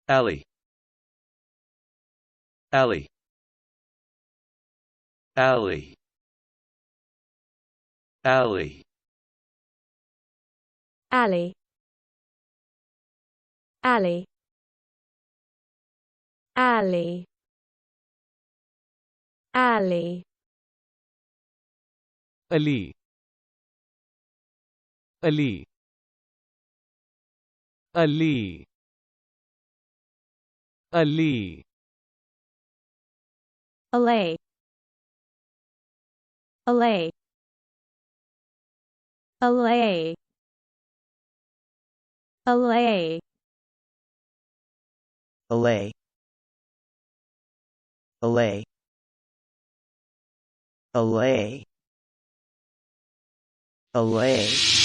Allee, Allee, Allee, Allee, Allee, Allee, Allee, Allee, Allee, Allee, Allee, Allee, Allee, Allee, Allee, Allee, Allee, Allee, Allee, Allee.